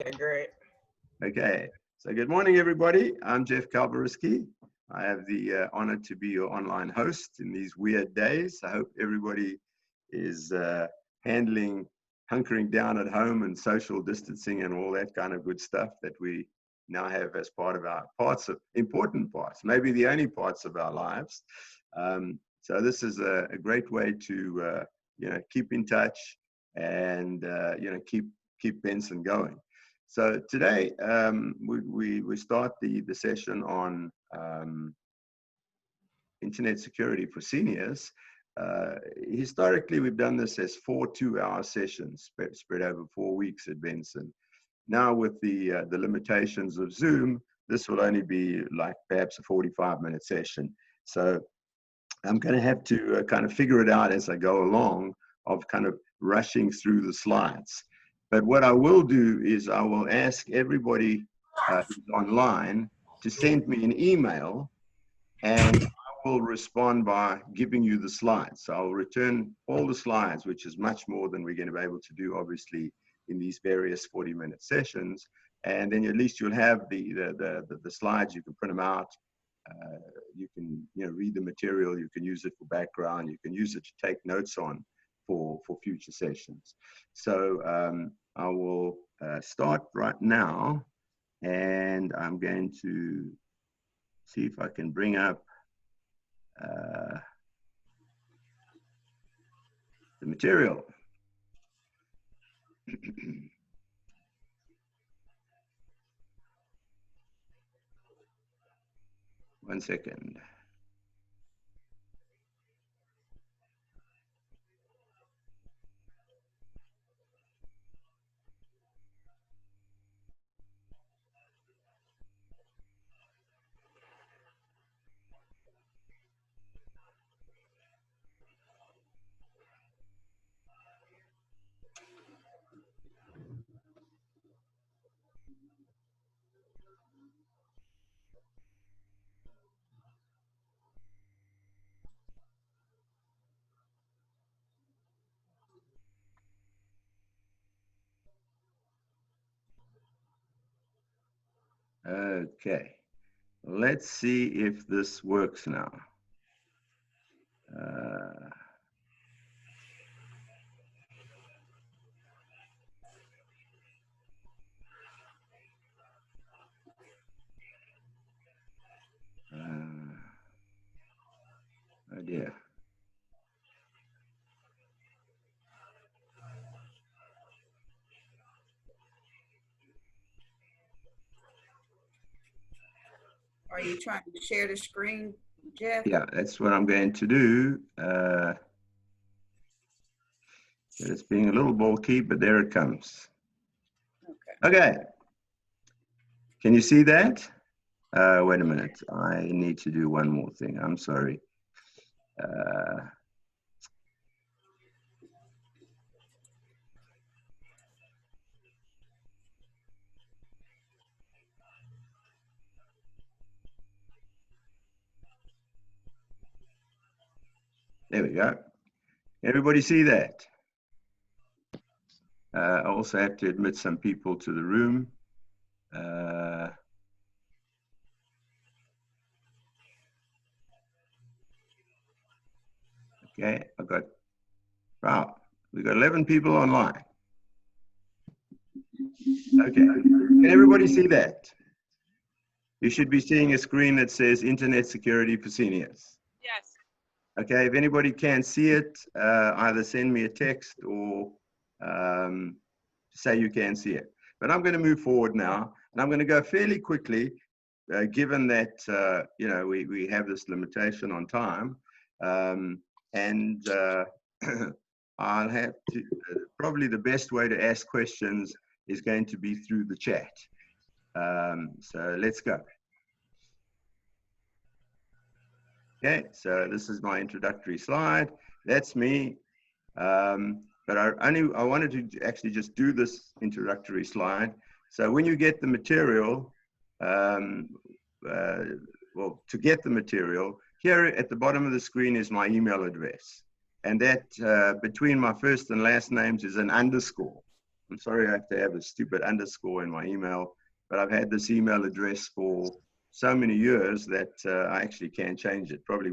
Okay, great. Okay, so good morning, everybody. I'm Jeff Kalbariski. I have the honor to be your online host in these weird days. I hope everybody is hunkering down at home and social distancing and all that kind of good stuff that we now have as part of our important parts, maybe the only parts of our lives. So this is a great way to, keep in touch and, keep Benson going. So today we start the session on internet security for seniors. Historically, we've done this as 4 2-hour sessions spread over 4 weeks at Benson. Now with the limitations of Zoom, this will only be like perhaps a 45-minute session. So I'm going to have to kind of figure it out as I go along of kind of rushing through the slides. But what I will do is I will ask everybody who's online to send me an email, and I will respond by giving you the slides. So I'll return all the slides, which is much more than we're going to be able to do, obviously, in these various 40-minute sessions. And then at least you'll have the slides. You can print them out. You can read the material. You can use it for background. You can use it to take notes on for future sessions. So I will start right now, and I'm going to see if I can bring up the material. One second. Okay, let's see if this works now. Oh dear. Are you trying to share the screen, Jeff? Yeah, that's what I'm going to do. It's being a little bulky, but there it comes. Okay. Can you see that? Wait a minute. I need to do one more thing. I'm sorry. There we go. Everybody see that? I also have to admit some people to the room. Okay, wow, we've got 11 people online. Okay, can everybody see that? You should be seeing a screen that says Internet Security for Seniors. Yes. Okay, if anybody can't see it, either send me a text or say you can see it. But I'm going to move forward now, and I'm going to go fairly quickly, given that we have this limitation on time, and I'll have to probably the best way to ask questions is going to be through the chat. So let's go. Okay, so this is my introductory slide. That's me. But I wanted to actually just do this introductory slide. So when you get the material, well, to get the material, here at the bottom of the screen is my email address. And that between my first and last names is an underscore. I'm sorry I have to have a stupid underscore in my email, but I've had this email address for so many years that I actually can't change it. Probably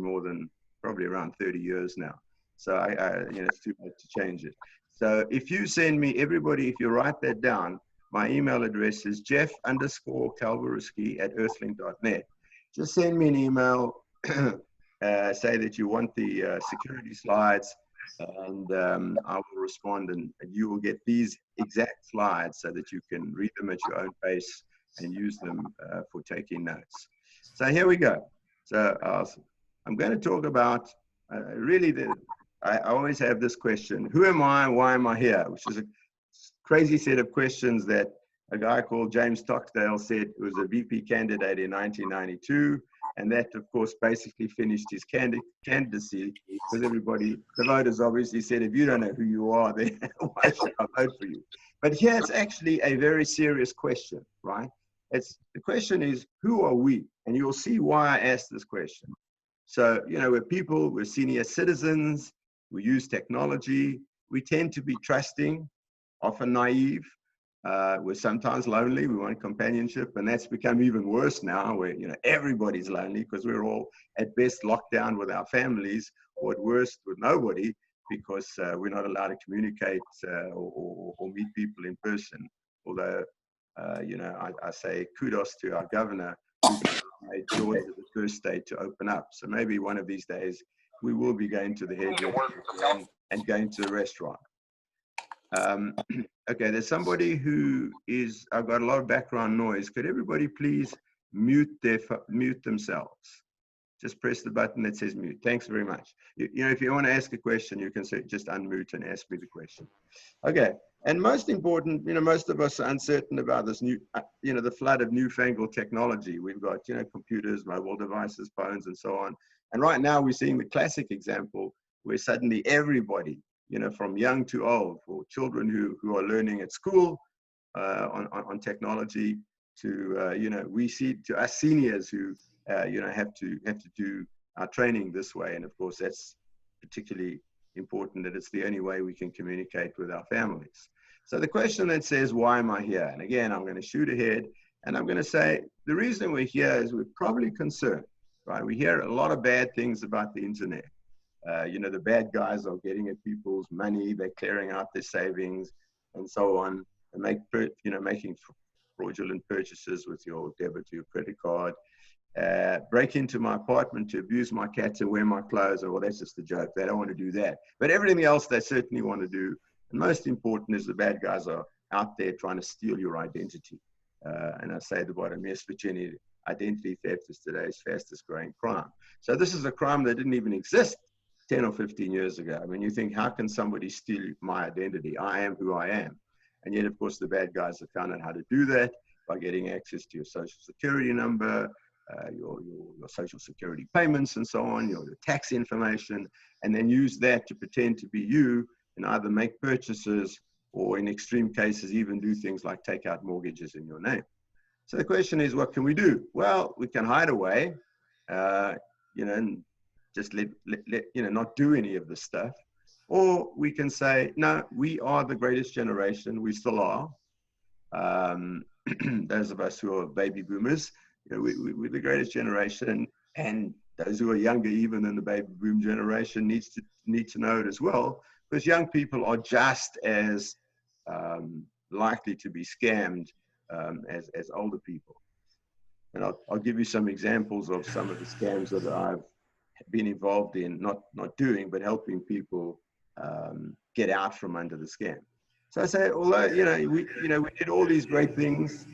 around 30 years now. So it's too late to change it. So if you send me, everybody, if you write that down, my email address is jeff_kalbaruski@earthlink.net. Just send me an email, say that you want the security slides, and I will respond, and you will get these exact slides so that you can read them at your own pace and use them for taking notes. So here we go. So I'm going to talk about I always have this question: who am I? Why am I here? Which is a crazy set of questions that a guy called James Stockdale said, who was a VP candidate in 1992. And that, of course, basically finished his candidacy, because everybody, the voters obviously said, if you don't know who you are, then why should I vote for you? But here it's actually a very serious question, right? The question is, who are we? And you'll see why I asked this question. So, we're senior citizens, we use technology, we tend to be trusting, often naive. We're sometimes lonely. We want companionship, and that's become even worse now, where everybody's lonely because we're all at best locked down with our families, or at worst with nobody, because we're not allowed to communicate or meet people in person. Although, I say kudos to our governor, who's made Georgia the first state to open up. So maybe one of these days we will be going to the hairdresser and going to the restaurant. Okay, there's somebody who is, I've got a lot of background noise. Could everybody please mute themselves? Just press the button that says mute. Thanks very much. If you want to ask a question, you can say, just unmute and ask me the question. Okay, and most important, most of us are uncertain about this new, the flood of newfangled technology. We've got, computers, mobile devices, phones, and so on. And right now we're seeing the classic example where suddenly everybody, from young to old, for children who are learning at school on technology, to we see to us seniors who have to do our training this way. And of course, that's particularly important, that it's the only way we can communicate with our families. So the question that says, why am I here? And again, I'm going to shoot ahead, and I'm going to say the reason we're here is we're probably concerned, right? We hear a lot of bad things about the internet. The bad guys are getting at people's money, they're clearing out their savings, and so on, and making fraudulent purchases with your debit or your credit card. Break into my apartment to abuse my cats and wear my clothes. Well, that's just a joke. They don't want to do that. But everything else they certainly want to do. And most important is the bad guys are out there trying to steal your identity. And I say at the bottom, yes, Virginia, identity theft is today's fastest growing crime. So this is a crime that didn't even exist 10 or 15 years ago. I mean, you think, how can somebody steal my identity? I am who I am. And yet, of course, the bad guys have found out how to do that by getting access to your social security number, your social security payments and so on, your tax information, and then use that to pretend to be you and either make purchases or in extreme cases, even do things like take out mortgages in your name. So the question is, what can we do? Well, we can hide away, and just not do any of this stuff. Or we can say, no, we are the greatest generation. We still are. Those of us who are baby boomers, we're the greatest generation, and those who are younger even than the baby boom generation need to know it as well, because young people are just as likely to be scammed as older people. And I'll give you some examples of some of the scams that I've been involved in, not doing, but helping people get out from under the scam. So I say, although we did all these great things,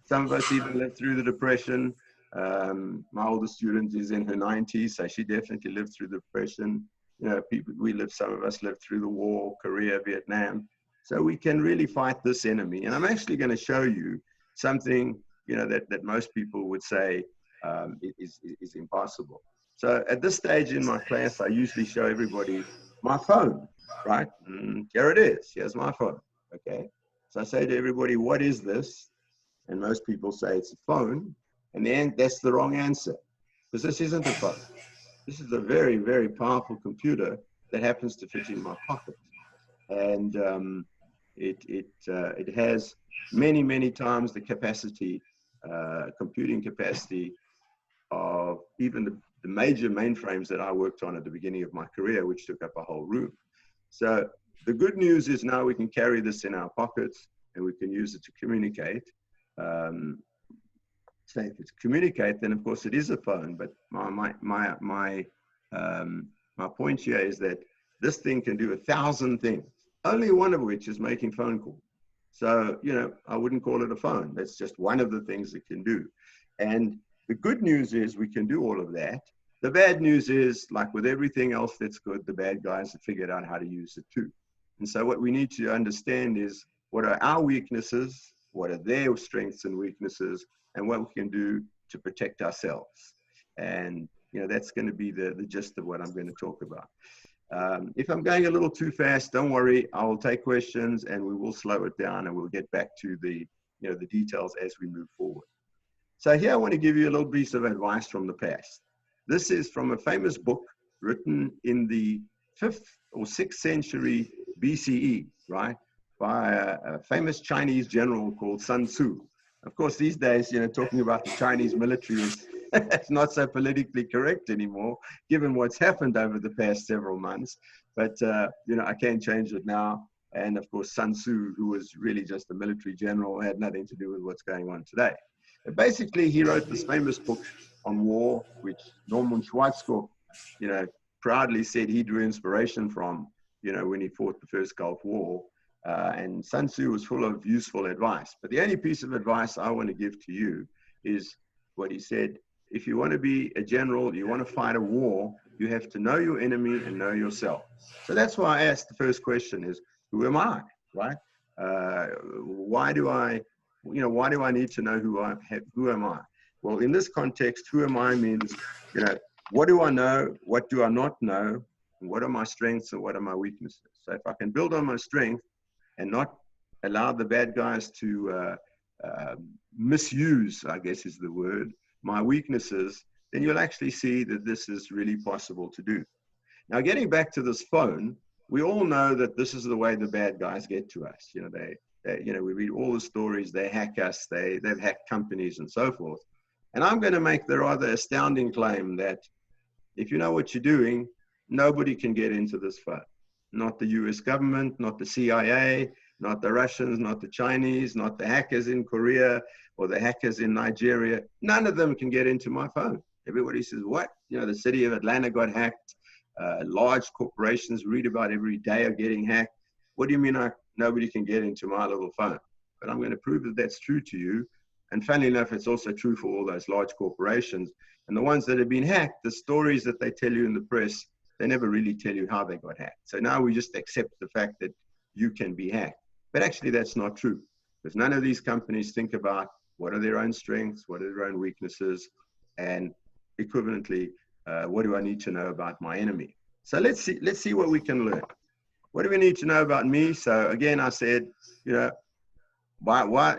some of us even lived through the Depression. My oldest student is in her 90s, so she definitely lived through the Depression. Some of us lived through the war, Korea, Vietnam. So we can really fight this enemy. And I'm actually going to show you something, that most people would say is impossible. So at this stage in my class, I usually show everybody my phone, right? And here it is. Here's my phone. Okay. So I say to everybody, what is this? And most people say it's a phone. And then that's the wrong answer, because this isn't a phone. This is a very, very powerful computer that happens to fit in my pocket. And, It has many times the capacity, computing capacity of even the major mainframes that I worked on at the beginning of my career, which took up a whole room. So the good news is now we can carry this in our pockets and we can use it to communicate. So if it's communicate, then of course it is a phone. But my point here is that this thing can do 1,000 things, only one of which is making phone calls. So, you know, I wouldn't call it a phone. That's just one of the things it can do. And the good news is we can do all of that. The bad news is, like with everything else that's good, the bad guys have figured out how to use it too. And so what we need to understand is what are our weaknesses, what are their strengths and weaknesses, and what we can do to protect ourselves. And, you know, that's going to be the gist of what I'm going to talk about. If I'm going a little too fast, don't worry. I will take questions and we will slow it down and we'll get back to the, you know, the details as we move forward. So here I want to give you a little piece of advice from the past. This is from a famous book written in the 5th or 6th century BCE, right? By a famous Chinese general called Sun Tzu. Of course, these days, you know, talking about the Chinese military is it's not so politically correct anymore, given what's happened over the past several months. But, you know, I can change it now. And of course, Sun Tzu, who was really just a military general, had nothing to do with what's going on today. But basically, he wrote this famous book on war, which Norman Schwarzkopf, you know, proudly said he drew inspiration from, you know, when he fought the first Gulf War. And Sun Tzu was full of useful advice. But the only piece of advice I want to give to you is what he said. If you want to be a general, you want to fight a war, you have to know your enemy and know yourself. So that's why I asked the first question is, who am I, right? Why do I need to know who am I? Well, in this context, who am I means, you know, what do I know? What do I not know? And what are my strengths and what are my weaknesses? So if I can build on my strength and not allow the bad guys to misuse, I guess is the word, my weaknesses, then you'll actually see that this is really possible to do. Now, getting back to this phone, we all know that this is the way the bad guys get to us. You know, you know, we read all the stories, they hack us, they've hacked companies and so forth. And I'm going to make the rather astounding claim that if you know what you're doing, nobody can get into this phone. Not the US government, not the CIA, not the Russians, not the Chinese, not the hackers in Korea or the hackers in Nigeria. None of them can get into my phone. Everybody says, what? You know, the city of Atlanta got hacked. Large corporations read about every day are getting hacked. What do you mean nobody can get into my little phone? But I'm going to prove that that's true to you. And funnily enough, it's also true for all those large corporations. And the ones that have been hacked, the stories that they tell you in the press, they never really tell you how they got hacked. So now we just accept the fact that you can be hacked. But actually, that's not true. Because none of these companies think about what are their own strengths, what are their own weaknesses, and equivalently, what do I need to know about my enemy? So let's see what we can learn. What do we need to know about me? So again, I said, you know, why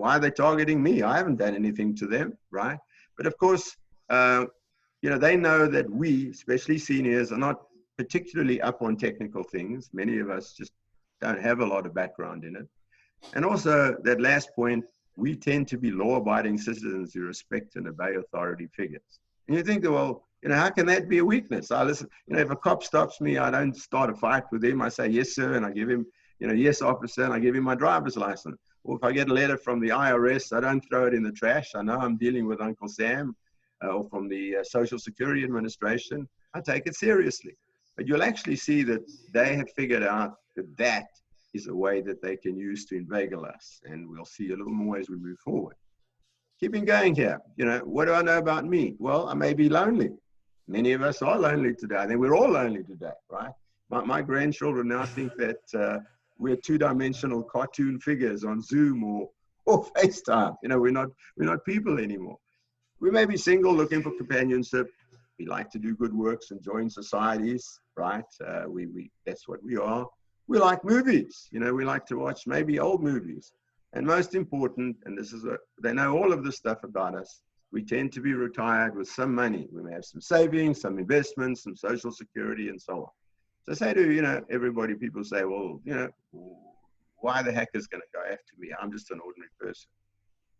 are they targeting me? I haven't done anything to them, right? But of course, you know, they know that we, especially seniors, are not particularly up on technical things. Many of us just don't have a lot of background in it. And also that last point, we tend to be law-abiding citizens who respect and obey authority figures. And you think, well, you know, how can that be a weakness? I listen, you know, if a cop stops me, I don't start a fight with him. I say, yes, sir, and I give him, you know, yes, officer, and I give him my driver's license. Or if I get a letter from the IRS, I don't throw it in the trash. I know I'm dealing with Uncle Sam or from the Social Security Administration. I take it seriously. But you'll actually see that they have figured out that that is a way that they can use to inveigle us. And we'll see a little more as we move forward. Keeping going here, you know, what do I know about me? Well, I may be lonely. Many of us are lonely today. I think we're all lonely today, right? My grandchildren now think that we're two-dimensional cartoon figures on Zoom or FaceTime. You know, we're not people anymore. We may be single, looking for companionship. We like to do good works and join societies, right? That's what we are. We like movies. You know, we like to watch maybe old movies. And most important, and this is they know all of this stuff about us, we tend to be retired with some money. We may have some savings, some investments, some social security, and so on. So I say to, you know, everybody, people say, well, you know, why the hacker's going to go after me? I'm just an ordinary person.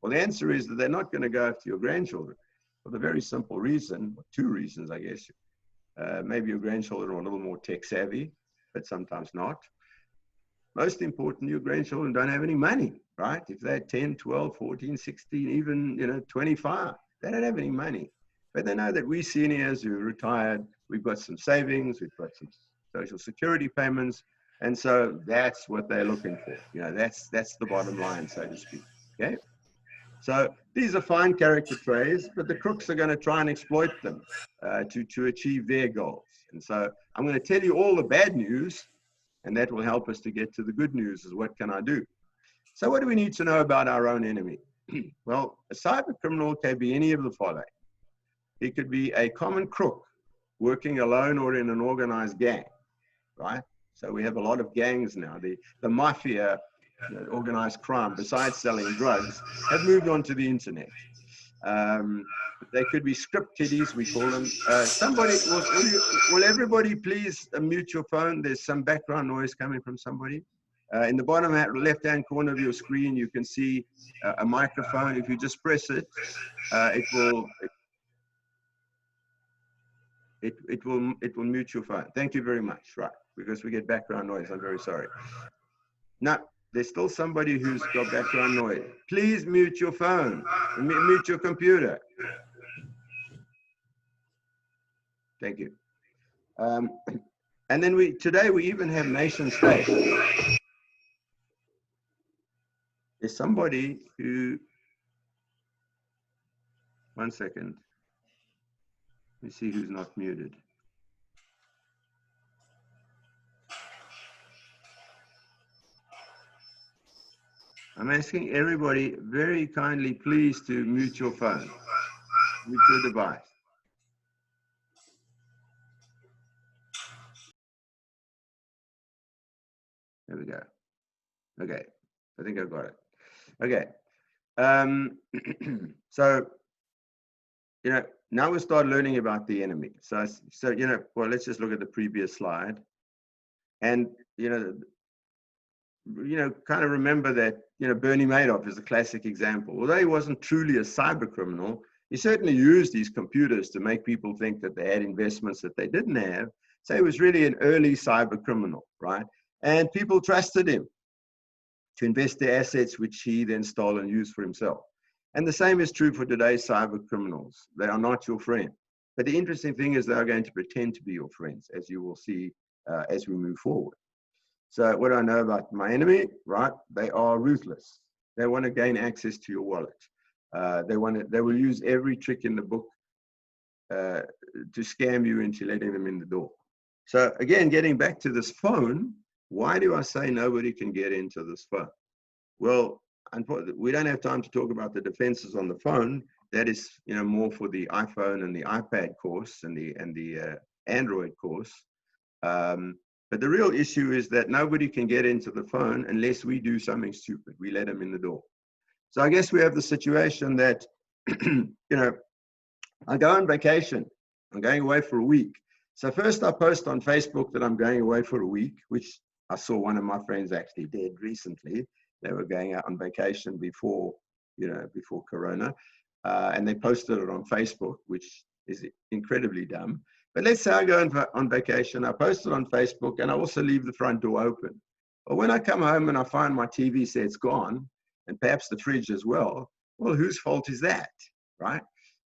Well, the answer is that they're not going to go after your grandchildren for the very simple reason, or two reasons, I guess. Maybe your grandchildren are a little more tech savvy, but sometimes not. Most important, your grandchildren don't have any money, right? If they're 10, 12, 14, 16, even 25, they don't have any money. But they know that we seniors who are retired, we've got some savings, we've got some social security payments, and so that's what they're looking for. That's the bottom line, so to speak. Okay. So these are fine character traits, but the crooks are going to try and exploit them to achieve their goals. And so I'm going to tell you all the bad news, and that will help us to get to the good news is what can I do? So what do we need to know about our own enemy? Well, a cyber criminal can be any of the following. He could be a common crook working alone or in an organized gang, right? So we have a lot of gangs now. The mafia, organized crime, besides selling drugs, have moved on to the internet. They could be script kiddies, we call them. Somebody, will everybody please mute your phone? There's some background noise coming from somebody. In the bottom left-hand corner of your screen, you can see a microphone. If you just press it, it will mute your phone. Thank you very much. Right, because we get background noise. I'm very sorry. Now, there's still somebody who's got background noise. Please mute your phone. Mute your computer. Thank you. And then today we even have nation state. There's somebody who, one second. Let me see who's not muted. I'm asking everybody very kindly, please, to mute your phone, mute your device. There we go. Okay, I think I've got it. Okay, so now we start learning about the enemy. So well, let's just look at the previous slide, and kind of remember that Bernie Madoff is a classic example. Although he wasn't truly a cyber criminal, he certainly used these computers to make people think that they had investments that they didn't have. So he was really an early cyber criminal, right? And people trusted him to invest their assets, which he then stole and used for himself. And the same is true for today's cyber criminals. They are not your friend. But the interesting thing is they are going to pretend to be your friends, as you will see as we move forward. So what do I know about my enemy, right? They are ruthless. They want to gain access to your wallet. They will use every trick in the book to scam you into letting them in the door. So again, getting back to this phone, why do I say nobody can get into this phone? Well, we don't have time to talk about the defenses on the phone. That is, more for the iPhone and the iPad course and the Android course. But the real issue is that nobody can get into the phone unless we do something stupid. We let them in the door. So I guess we have the situation that, I go on vacation. I'm going away for a week. So first I post on Facebook that I'm going away for a week, which I saw one of my friends actually did recently. They were going out on vacation before Corona. And they posted it on Facebook, which is incredibly dumb. But let's say I go on vacation, I post it on Facebook, and I also leave the front door open. But when I come home and I find my TV set's gone, and perhaps the fridge as well, whose fault is that, right?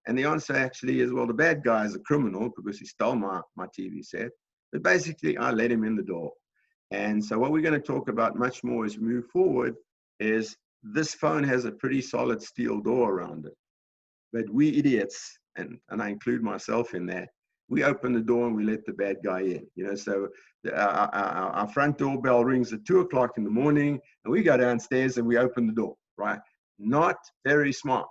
And the answer actually is, well, the bad guy is a criminal because he stole my TV set. But basically, I let him in the door. And so what we're going to talk about much more as we move forward is this phone has a pretty solid steel door around it. But we idiots, and I include myself in that, we open the door and we let the bad guy in. So our front doorbell rings at 2 o'clock in the morning, and we go downstairs and we open the door, right? Not very smart.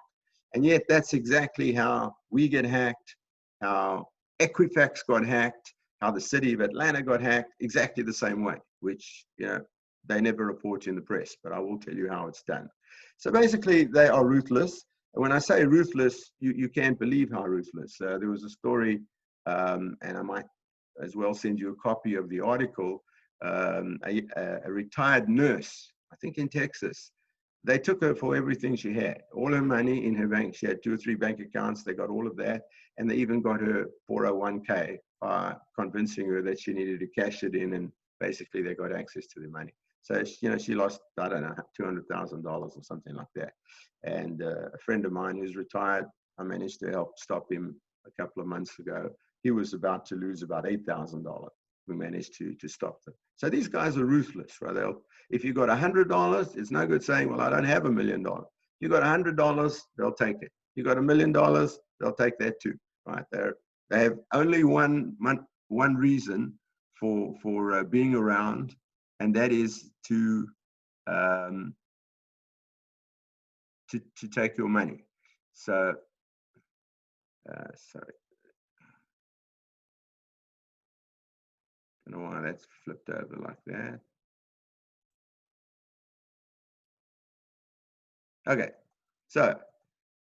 And yet that's exactly how we get hacked, how Equifax got hacked, how the city of Atlanta got hacked, exactly the same way, which, they never report in the press, but I will tell you how it's done. So basically, they are ruthless. And when I say ruthless, you can't believe how ruthless. There was a story, and I might as well send you a copy of the article. A retired nurse, I think in Texas. They took her for everything she had, all her money in her bank. She had 2 or 3 bank accounts. They got all of that. And they even got her 401k by convincing her that she needed to cash it in. And basically they got access to the money. So, she lost, I don't know, $200,000 or something like that. And a friend of mine who's retired, I managed to help stop him a couple of months ago. He was about to lose about $8,000. We managed to stop them. So these guys are ruthless, right? If you got $100, it's no good saying, well, I don't have $1 million. You got $100, they'll take it. You got $1 million, they'll take that too, right? They have only one reason for being around, and that is to take your money. So, sorry. I don't know why that's flipped over like that. Okay, so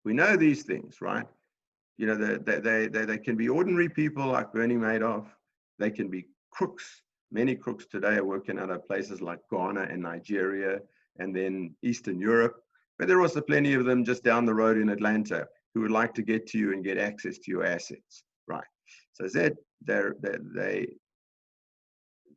we know these things, right? They can be ordinary people like Bernie Madoff. They can be crooks. Many crooks today are working out of places like Ghana and Nigeria and then Eastern Europe. But there are also plenty of them just down the road in Atlanta who would like to get to you and get access to your assets, right? So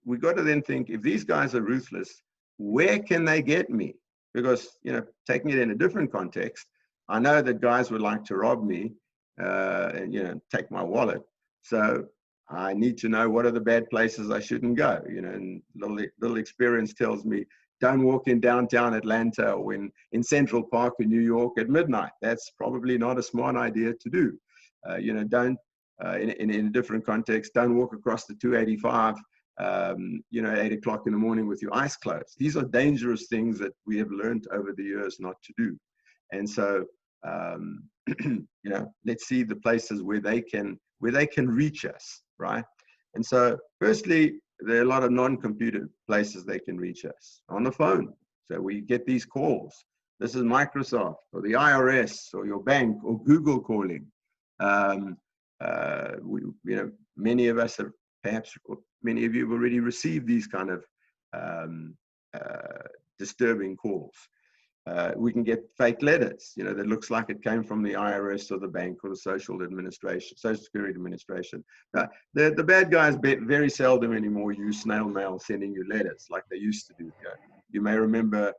we got to then think, if these guys are ruthless, where can they get me? Because, taking it in a different context, I know that guys would like to rob me and, take my wallet. So I need to know what are the bad places I shouldn't go, and little experience tells me, don't walk in downtown Atlanta or in Central Park in New York at midnight. That's probably not a smart idea to do. Don't, in a different context, don't walk across the 285 at 8 o'clock in the morning with your eyes closed. These are dangerous things that we have learned over the years not to do. And so, let's see the places where they can reach us, right? And so, firstly, there are a lot of non-computer places they can reach us on the phone. So we get these calls. This is Microsoft or the IRS or your bank or Google calling. Many of us have perhaps many of you have already received these kind of disturbing calls. We can get fake letters, that looks like it came from the IRS or the bank or the Social Security Administration. The bad guys very seldom anymore use snail mail sending you letters like they used to do. You may remember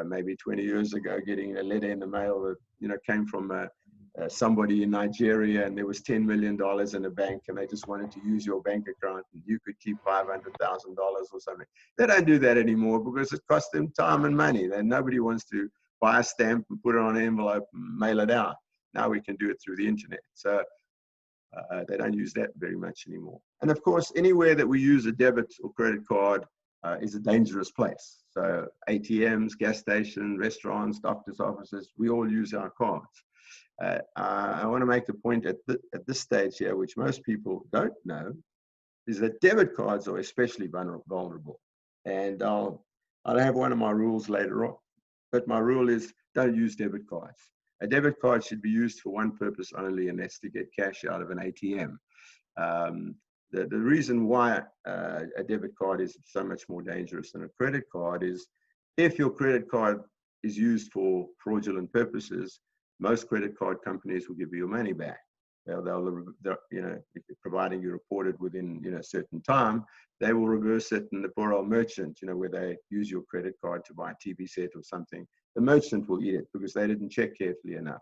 maybe 20 years ago getting a letter in the mail that came from somebody in Nigeria, and there was $10 million in a bank, and they just wanted to use your bank account, and you could keep $500,000 or something. They don't do that anymore because it costs them time and money. And nobody wants to buy a stamp and put it on an envelope and mail it out. Now we can do it through the internet. So they don't use that very much anymore. And of course, anywhere that we use a debit or credit card is a dangerous place. So ATMs, gas stations, restaurants, doctor's offices, we all use our cards. I want to make the point at this stage here, which most people don't know, is that debit cards are especially vulnerable. And I'll have one of my rules later on, but my rule is don't use debit cards. A debit card should be used for one purpose only, and that's to get cash out of an ATM. The reason why a debit card is so much more dangerous than a credit card is if your credit card is used for fraudulent purposes, most credit card companies will give you your money back. Providing you report it within a certain time, they will reverse it. And the poor old merchant, where they use your credit card to buy a TV set or something, the merchant will eat it because they didn't check carefully enough.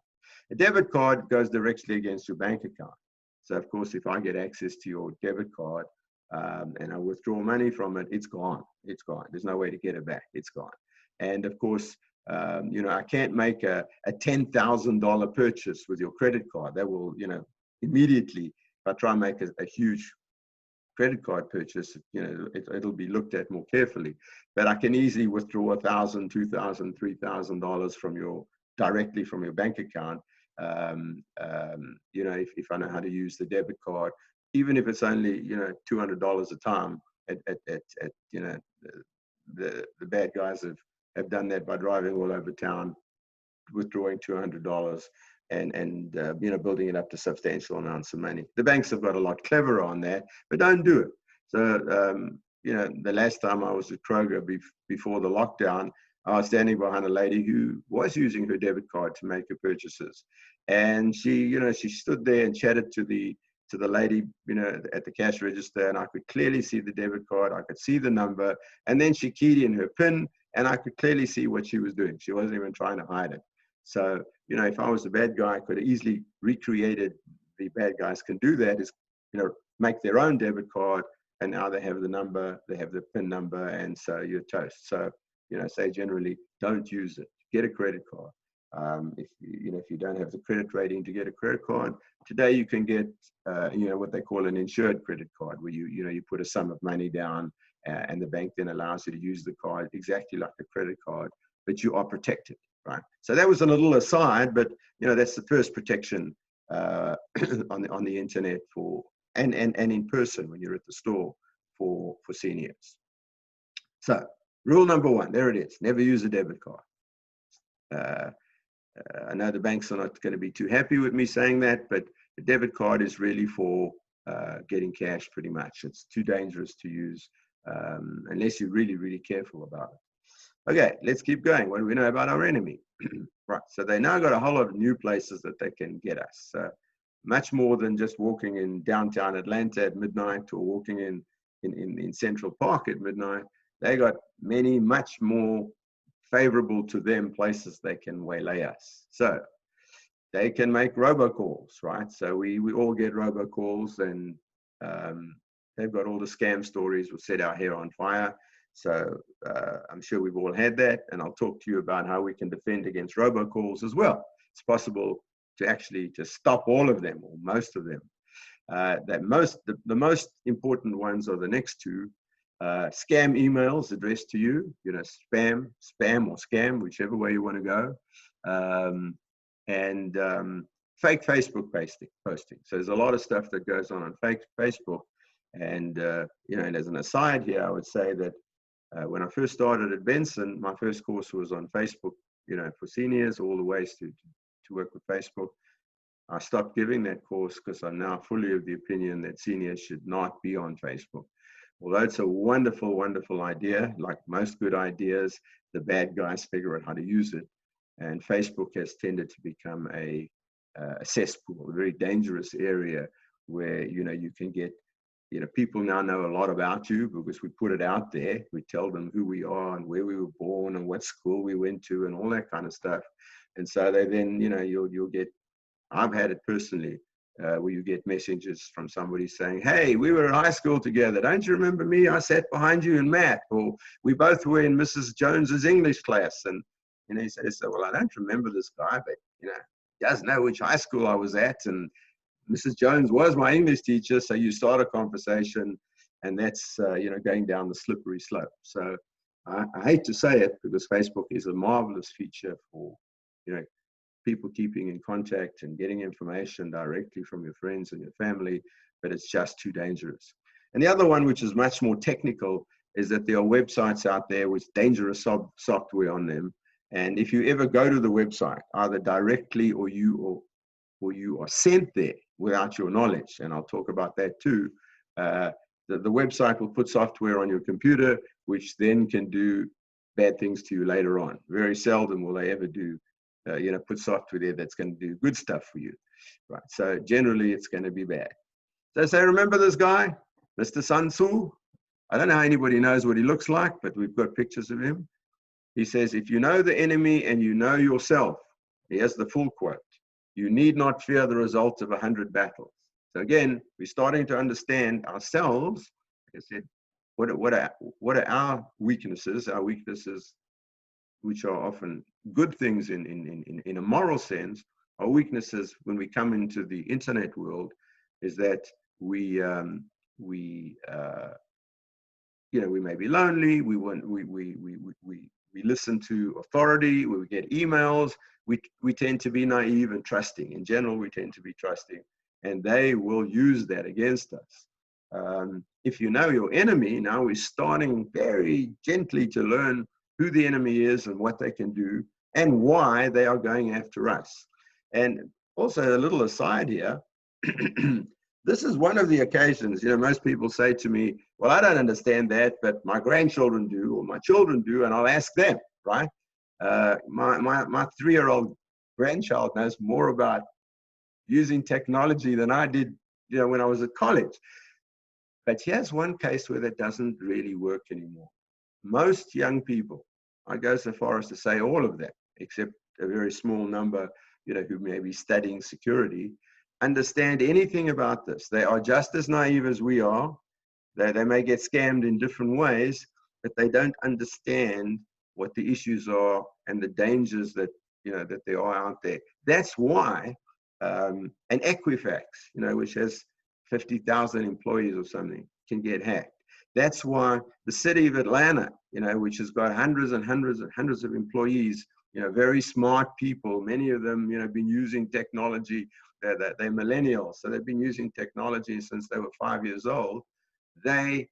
A debit card goes directly against your bank account. So of course, if I get access to your debit card and I withdraw money from it, it's gone. It's gone. There's no way to get it back. It's gone. And of course, I can't make a $10,000 purchase with your credit card. That will, immediately, if I try and make a huge credit card purchase, it'll be looked at more carefully. But I can easily withdraw $1,000, $2,000, $3,000 directly from your bank account. If I know how to use the debit card, even if it's only $200 a time. The bad guys have done that by driving all over town, withdrawing $200 and building it up to substantial amounts of money. The banks have got a lot cleverer on that, but don't do it. So the last time I was at Kroger before the lockdown, I was standing behind a lady who was using her debit card to make her purchases. And she stood there and chatted to the lady, at the cash register, and I could clearly see the debit card. I could see the number, and then she keyed in her PIN, and I could clearly see what she was doing. She wasn't even trying to hide it. So, if I was the bad guy, I could have easily recreated. The bad guys can do that, is, make their own debit card, and now they have the number, they have the PIN number, and so you're toast. So, say generally, don't use it. Get a credit card. If you don't have the credit rating to get a credit card, today you can get what they call an insured credit card, where you put a sum of money down, and the bank then allows you to use the card exactly like a credit card, but you are protected, right? So that was a little aside, but that's the first protection on the internet and in person when you're at the store for seniors. So rule number 1, there it is: never use a debit card. I know the banks are not going to be too happy with me saying that, but the debit card is really for getting cash, pretty much. It's too dangerous to use unless you're really, really careful about it. Okay, let's keep going. What do we know about our enemy? Right, so they now got a whole lot of new places that they can get us. Much more than just walking in downtown Atlanta at midnight, or walking in Central Park at midnight. They got many, much more favorable to them places they can waylay us. So they can make robocalls, right? So we all get robocalls, and they've got all the scam stories will set our hair on fire. So I'm sure we've all had that, and I'll talk to you about how we can defend against robocalls as well. It's possible to actually stop all of them, or most of them. The most important ones are the next two. Scam emails addressed to you, spam or scam, whichever way you want to go, and fake Facebook posting. So there's a lot of stuff that goes on fake Facebook, and and as an aside here, I would say that when I first started at Benson, my first course was on Facebook, for seniors, all the ways to work with Facebook. I stopped giving that course because I'm now fully of the opinion that seniors should not be on Facebook. Although it's a wonderful, wonderful idea, like most good ideas, the bad guys figure out how to use it. And Facebook has tended to become a cesspool, a very dangerous area where, you can get, people now know a lot about you because we put it out there. We tell them who we are and where we were born and what school we went to and all that kind of stuff. And so they then, you'll get, I've had it personally, where you get messages from somebody saying, hey, we were in high school together. Don't you remember me? I sat behind you in math. Or we both were in Mrs. Jones's English class. And he says, well, I don't remember this guy, but, he does know which high school I was at. And Mrs. Jones was my English teacher. So you start a conversation, and that's, going down the slippery slope. So I hate to say it, because Facebook is a marvelous feature for, people keeping in contact and getting information directly from your friends and your family, but it's just too dangerous. And the other one, which is much more technical, is that there are websites out there with dangerous software on them. And if you ever go to the website, either directly or you are sent there without your knowledge, and I'll talk about that too, the website will put software on your computer, which then can do bad things to you later on. Very seldom will they ever do put software there that's going to do good stuff for you, right? So generally, it's going to be bad. So say, remember this guy, Mr. Sun Tzu? I don't know how anybody knows what he looks like, but we've got pictures of him. He says, if you know the enemy and you know yourself, here's the full quote, you need not fear the results of 100 battles. So again, we're starting to understand ourselves. Like I said, what are our weaknesses? Our weaknesses, which are often good things in a moral sense, our weaknesses when we come into the internet world is that we may be lonely. We listen to authority. We get emails. We tend to be naive and trusting. In general, we tend to be trusting, and they will use that against us. If you know your enemy, now we're starting very gently to learn who the enemy is and what they can do and why they are going after us. And also a little aside here, this is one of the occasions, most people say to me, well, I don't understand that, but my grandchildren do, or my children do, and I'll ask them. right? My 3-year-old grandchild knows more about using technology than I did, when I was at college. But here's one case where that doesn't really work anymore. Most young people, I go so far as to say all of them, except a very small number, who may be studying security, understand anything about this. They are just as naive as we are. They may get scammed in different ways, but they don't understand what the issues are and the dangers that that there are out there. That's why an Equifax, which has 50,000 employees or something, can get hacked. That's why the city of Atlanta, which has got hundreds and hundreds and hundreds of employees, very smart people, many of them, been using technology. They're millennials, so they've been using technology since they were 5 years old. They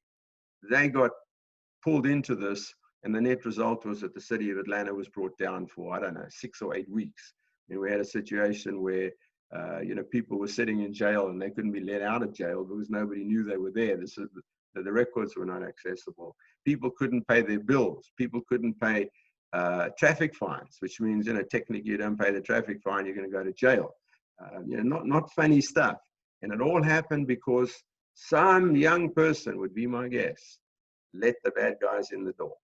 got pulled into this, and the net result was that the city of Atlanta was brought down for, I don't know, 6 or 8 weeks. And we had a situation where people were sitting in jail and they couldn't be let out of jail because nobody knew they were there. The records were not accessible. People couldn't pay their bills. People couldn't pay traffic fines, which means, technically you don't pay the traffic fine, you're going to go to jail. Not funny stuff. And it all happened because some young person, would be my guess, let the bad guys in the door.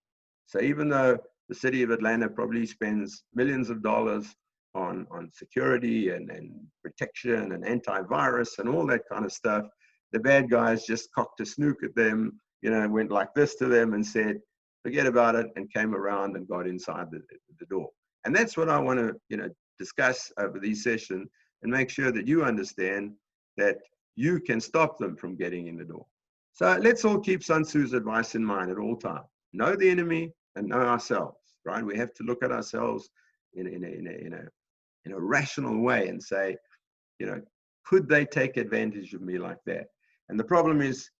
So even though the city of Atlanta probably spends millions of dollars on security and protection and antivirus and all that kind of stuff, the bad guys just cocked a snook at them, went like this to them and said, forget about it, and came around and got inside the door. And that's what I want to, discuss over these sessions and make sure that you understand that you can stop them from getting in the door. So let's all keep Sun Tzu's advice in mind at all times. Know the enemy and know ourselves, right? We have to look at ourselves in a rational way and say, could they take advantage of me like that? And the problem is,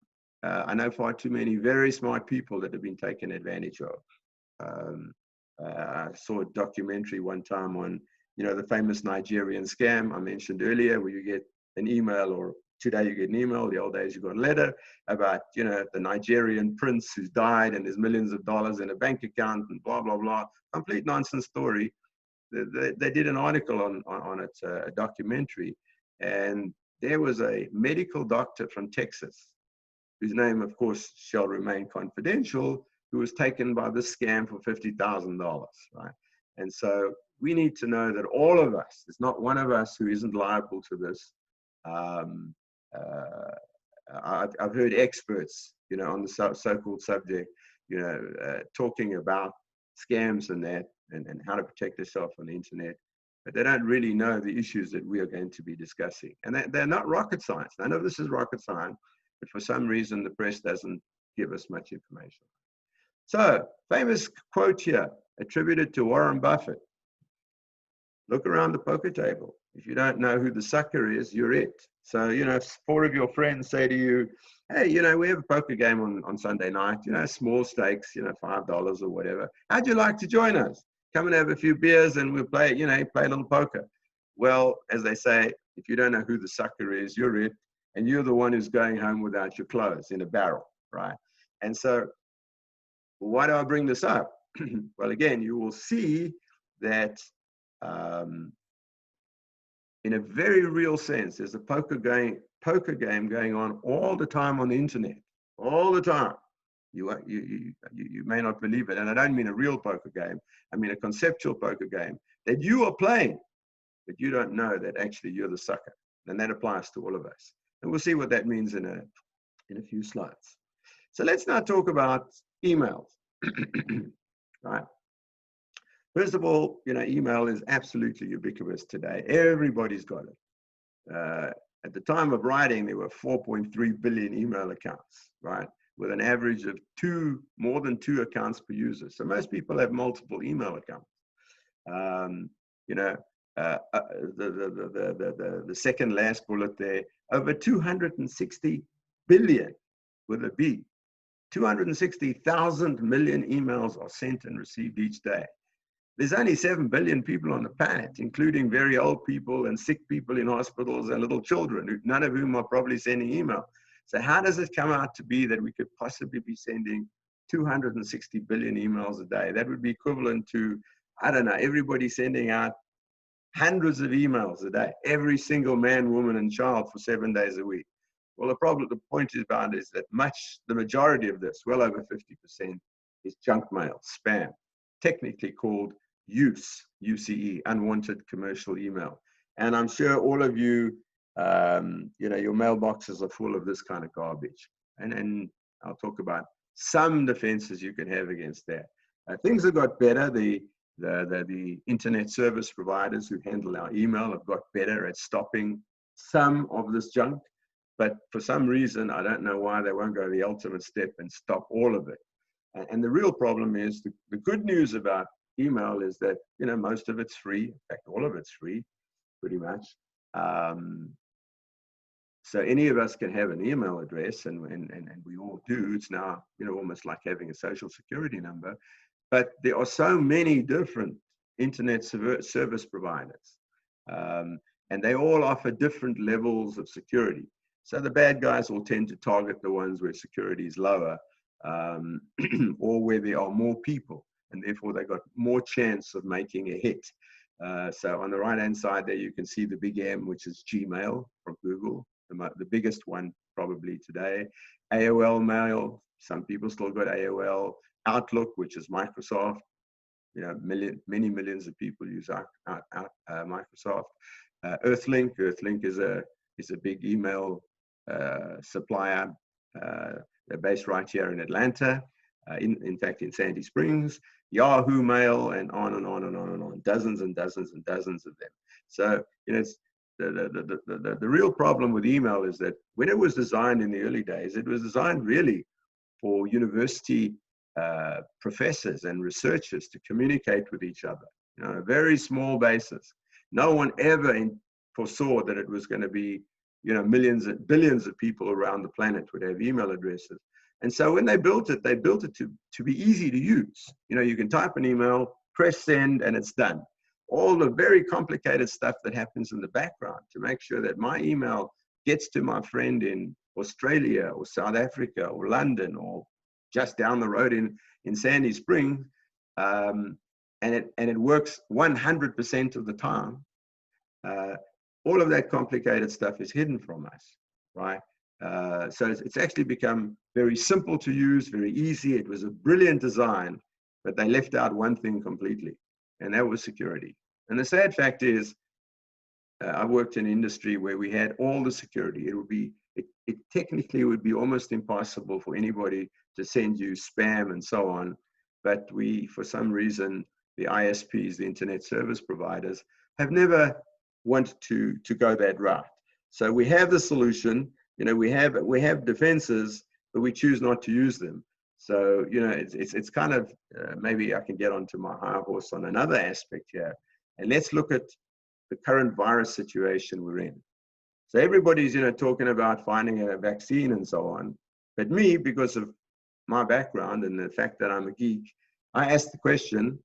I know far too many very smart people that have been taken advantage of. I saw a documentary one time on, the famous Nigerian scam I mentioned earlier, where you get an email, or today you get an email, the old days you got a letter about, the Nigerian prince who's died and there's millions of dollars in a bank account and blah, blah, blah. Complete nonsense story. They did an article on it, a documentary, and there was a medical doctor from Texas, whose name, of course, shall remain confidential, who was taken by this scam for $50,000, right? And so we need to know that all of us, there's not one of us who isn't liable to this. I've heard experts, on the so-called subject, talking about scams and that, and how to protect yourself on the internet, but they don't really know the issues that we are going to be discussing. And they're not rocket science. None of this is rocket science, but for some reason the press doesn't give us much information. So, famous quote here, attributed to Warren Buffett. Look around the poker table. If you don't know who the sucker is, you're it. So, if 4 of your friends say to you, hey, we have a poker game on Sunday night, small stakes, $5 or whatever. How'd you like to join us? Come and have a few beers and we'll play, play a little poker. Well, as they say, if you don't know who the sucker is, you're it. And you're the one who's going home without your clothes in a barrel, right? And so, why do I bring this up? Well, again, you will see that in a very real sense, there's a poker game going on all the time on the internet, all the time. You may not believe it, and I don't mean a real poker game. I mean a conceptual poker game that you are playing, but you don't know that actually you're the sucker. And that applies to all of us. And we'll see what that means in a few slides. So let's now talk about emails. Right. First of all, email is absolutely ubiquitous today. Everybody's got it. At the time of writing, there were 4.3 billion email accounts, right? With an average of more than two accounts per user. So most people have multiple email accounts. The second last bullet there, over 260 billion with a B. 260,000 million emails are sent and received each day. There's only 7 billion people on the planet, including very old people and sick people in hospitals and little children, none of whom are probably sending email. So how does it come out to be that we could possibly be sending 260 billion emails a day. That would be equivalent to, I don't know, everybody sending out hundreds of emails a day, every single man, woman, and child for 7 days a week. Well, the point about is that the majority of this, well over 50%, is junk mail, spam, technically called UCE, unwanted commercial email. And I'm sure all of you, your mailboxes are full of this kind of garbage. And I'll talk about some defenses you can have against that. Things have got better. The internet service providers who handle our email have got better at stopping some of this junk. But for some reason, I don't know why they won't go the ultimate step and stop all of it. And the real problem is the good news about email is that, most of it's free. In fact, all of it's free, pretty much. So any of us can have an email address, and we all do. It's now, almost like having a social security number. But there are so many different internet service providers, and they all offer different levels of security. So the bad guys will tend to target the ones where security is lower, or where there are more people, and therefore they got more chance of making a hit. So on the right-hand side there, you can see the big M, which is Gmail from Google, the biggest one probably today. AOL Mail, some people still got AOL. Outlook, which is Microsoft, many millions of people use Microsoft. Earthlink is a big email supplier. They're based right here in Atlanta, in fact in Sandy Springs. Yahoo Mail, and on and on and on and on, dozens and dozens and dozens of them. So it's the real problem with email is that when it was designed in the early days, it was designed really for university professors and researchers to communicate with each other, on a very small basis. No one ever foresaw that it was going to be, millions and billions of people around the planet would have email addresses. And so when they built it to be easy to use. You can type an email, press send, and it's done. All the very complicated stuff that happens in the background to make sure that my email gets to my friend in Australia or South Africa or London or just down the road in Sandy Springs, and it works 100% of the time. All of that complicated stuff is hidden from us, right? So it's actually become very simple to use, very easy. It was a brilliant design, but they left out one thing completely, and that was security. And the sad fact is, I worked in an industry where we had all the security. It technically would be almost impossible for anybody to send you spam and so on. But for some reason, the ISPs, the internet service providers, have never wanted to go that route. So we have the solution, we have defenses, but we choose not to use them. So, it's kind of, maybe I can get onto my high horse on another aspect here. And let's look at the current virus situation we're in. So everybody's, talking about finding a vaccine and so on. But me, because of my background and the fact that I'm a geek, I asked the question,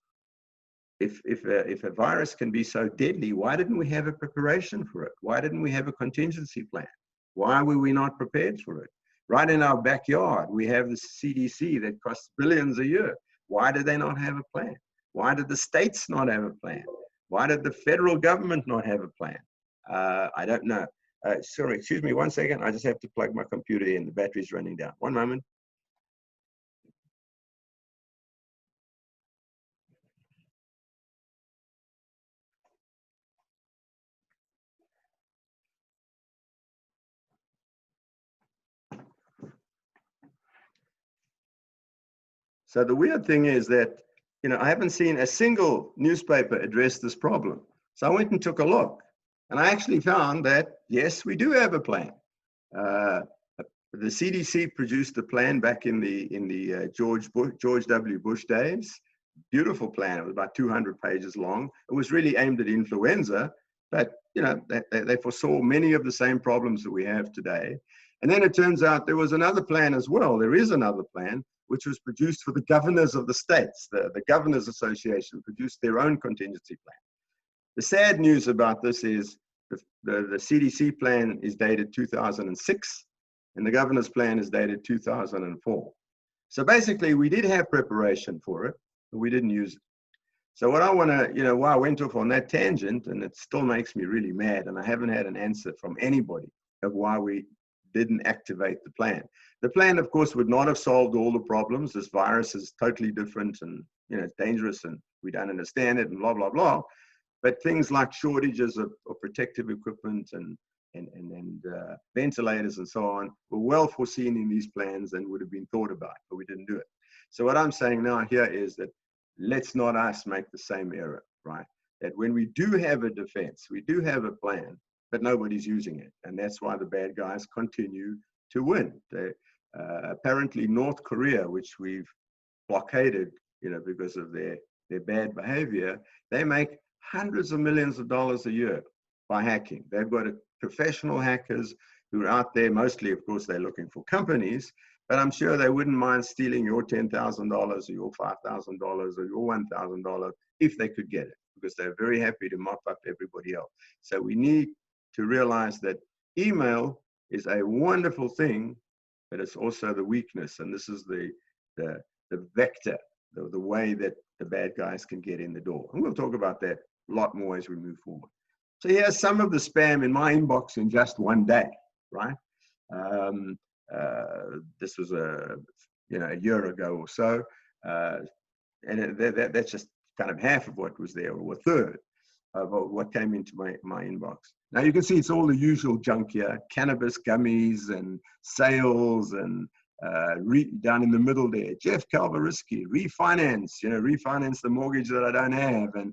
if a virus can be so deadly, why didn't we have a preparation for it? Why didn't we have a contingency plan? Why were we not prepared for it? Right in our backyard, we have the CDC that costs billions a year. Why did they not have a plan? Why did the states not have a plan? Why did the federal government not have a plan? I don't know. Sorry, excuse me 1 second. I just have to plug my computer in. The battery's running down. 1 moment. So the weird thing is that, I haven't seen a single newspaper address this problem. So I went and took a look, and I actually found that, yes, we do have a plan. The CDC produced a plan back in the George W. Bush days. Beautiful plan. It was about 200 pages long. It was really aimed at influenza, but they foresaw many of the same problems that we have today. And then it turns out there was another plan as well. There is another plan, which was produced for the governors of the states. The Governors Association produced their own contingency plan. The sad news about this is the CDC plan is dated 2006, and the governor's plan is dated 2004. So basically, we did have preparation for it, but we didn't use it. So what I want to, why I went off on that tangent, and it still makes me really mad, and I haven't had an answer from anybody of why we didn't activate the plan. The plan, of course, would not have solved all the problems. This virus is totally different, and it's dangerous, and we don't understand it, and blah blah blah. But things like shortages of protective equipment and ventilators and so on were well foreseen in these plans and would have been thought about, but we didn't do it. So what I'm saying now here is that let's not us make the same error, right? That when we do have a defense, we do have a plan, but nobody's using it. And that's why the bad guys continue to win. Apparently North Korea, which we've blockaded, because of their bad behavior, they make hundreds of millions of dollars a year by hacking. They've got professional hackers who are out there. Mostly, of course, they're looking for companies, but I'm sure they wouldn't mind stealing your $10,000 or your $5,000 or your $1,000 if they could get it, because they're very happy to mop up everybody else. So we need to realize that email is a wonderful thing, but it's also the weakness. And this is the vector, the way that the bad guys can get in the door. And we'll talk about that a lot more as we move forward. So here's some of the spam in my inbox in just one day, right? This was a year ago or so, and that's just kind of half of what was there, or a third of what came into my inbox. Now you can see it's all the usual junk here: cannabis gummies and sales, and down in the middle there, Jeff Calvarisky, refinance, refinance the mortgage that I don't have, and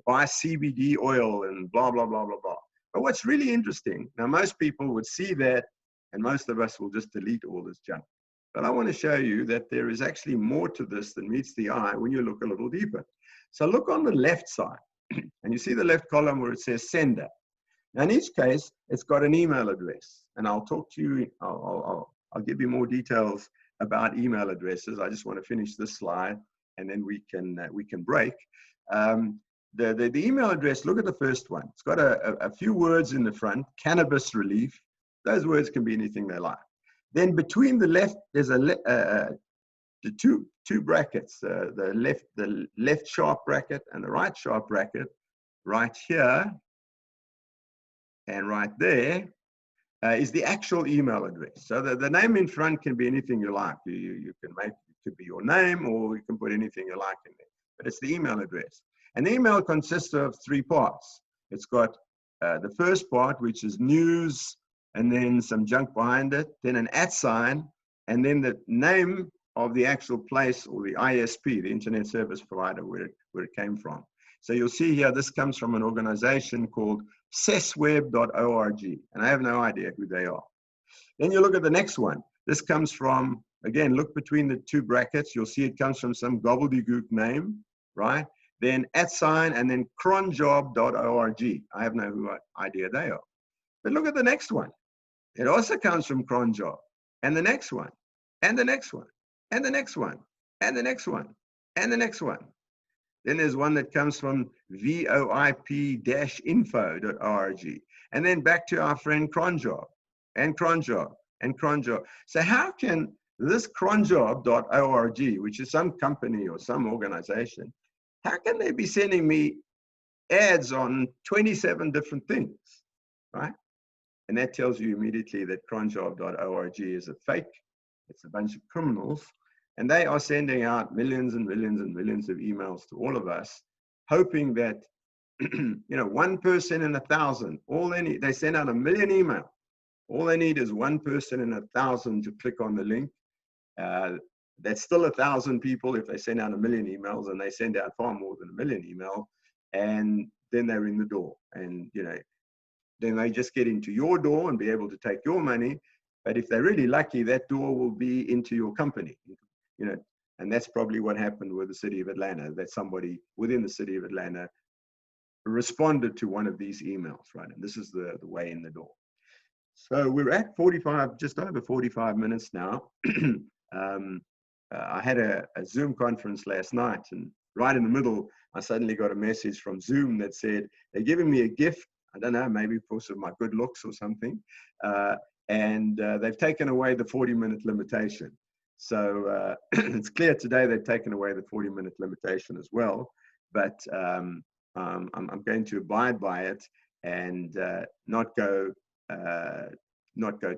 buy CBD oil, and blah blah blah blah blah. But what's really interesting, now most people would see that, and most of us will just delete all this junk. But I want to show you that there is actually more to this than meets the eye when you look a little deeper. So look on the left side, and you see the left column where it says sender. Now in each case, it's got an email address, and I'll talk to you, I'll give you more details about email addresses. I just want to finish this slide, and then we can break. The email address, look at the first one. It's got a few words in the front: cannabis relief. Those words can be anything they like. Then between the left, there's the two brackets, the left sharp bracket and the right sharp bracket, right here and right there, is the actual email address. So the name in front can be anything you like. You can make it could be your name, or you can put anything you like in there. But it's the email address. And the email consists of three parts. It's got the first part, which is news, and then some junk behind it, then an @sign, and then the name of the actual place, or the ISP, the internet service provider, where it came from. So you'll see here, this comes from an organization called cessweb.org, and I have no idea who they are. Then you look at the next one. This comes from, again, look between the two brackets, you'll see it comes from some gobbledygook name, right? Then @sign, and then cronjob.org. I have no idea they are. But look at the next one. It also comes from cronjob, and the next one, and the next one, and the next one, and the next one, and the next one. Then there's one that comes from voip-info.org. And then back to our friend cronjob, and cronjob, and cronjob. So how can this cronjob.org, which is some company or some organization, how can they be sending me ads on 27 different things, right? And that tells you immediately that cronjob.org is a fake. It's a bunch of criminals. And they are sending out millions and millions and millions of emails to all of us, hoping that, one person in 1,000, all they need, they send out 1 million emails. All they need is one person in 1,000 to click on the link. That's still 1,000 people if they send out 1 million emails, and they send out far more than 1 million emails. And then they're in the door. And, then they just get into your door and be able to take your money. But if they're really lucky, that door will be into your company, and that's probably what happened with the city of Atlanta, that somebody within the city of Atlanta responded to one of these emails, right? And this is the way in the door. So we're at 45, just over 45 minutes now. I had a Zoom conference last night, and right in the middle, I suddenly got a message from Zoom that said, they're giving me a gift. I don't know, maybe because of my good looks or something. And they've taken away the 40-minute limitation. So it's clear today they've taken away the 40-minute limitation as well. But I'm going to abide by it and not go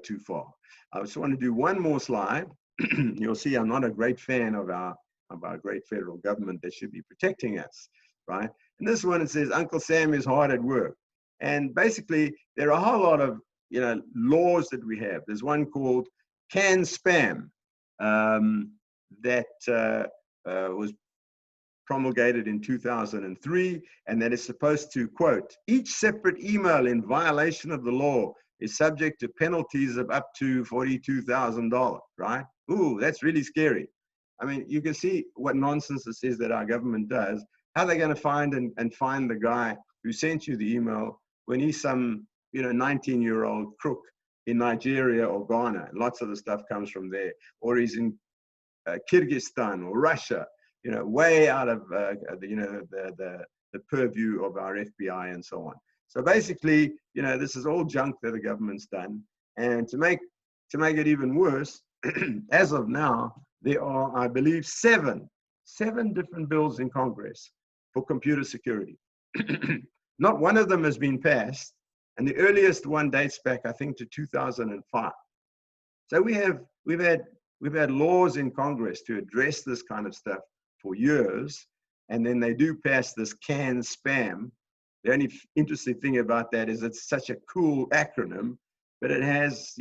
too far. I just want to do one more slide. You'll see I'm not a great fan of our great federal government that should be protecting us, right? And this one, it says Uncle Sam is hard at work. And basically, there are a whole lot of laws that we have. There's one called Can Spam that was promulgated in 2003, and that is supposed to, quote, each separate email in violation of the law is subject to penalties of up to $42,000, right? Ooh, that's really scary. I mean, you can see what nonsense this is that our government does. How are they going to find and find the guy who sent you the email when he's some 19-year-old crook in Nigeria or Ghana? Lots of the stuff comes from there. Or he's in Kyrgyzstan or Russia, way out of the purview of our FBI and so on. So basically, this is all junk that the government's done. And to make it even worse, as of now, there are, I believe, seven different bills in Congress for computer security. Not one of them has been passed, and the earliest one dates back, I think, to 2005. So we've had laws in Congress to address this kind of stuff for years, and then they do pass this Can Spam. The only interesting thing about that is it's such a cool acronym, but it has,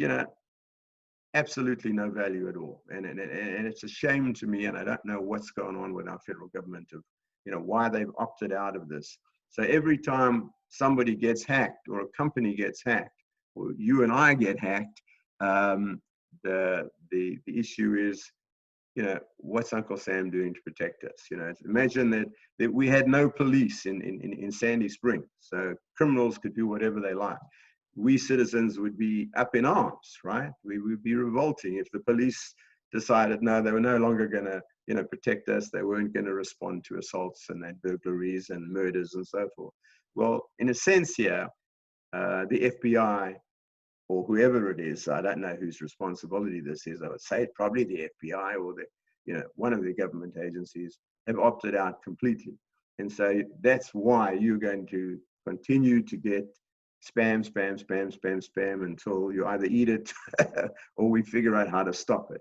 absolutely no value at all. And it's a shame to me, and I don't know what's going on with our federal government of, why they've opted out of this. So every time somebody gets hacked or a company gets hacked or you and I get hacked, the issue is, what's Uncle Sam doing to protect us? Imagine that we had no police in Sandy Springs, so criminals could do whatever they like. We citizens would be up in arms, right? We would be revolting if the police decided, no, they were no longer going to, protect us. They weren't going to respond to assaults and burglaries and murders and so forth. Well, in a sense here, the FBI or whoever it is, I don't know whose responsibility this is. I would say probably the FBI or one of the government agencies have opted out completely. And so that's why you're going to continue to get spam until you either eat it or we figure out how to stop it.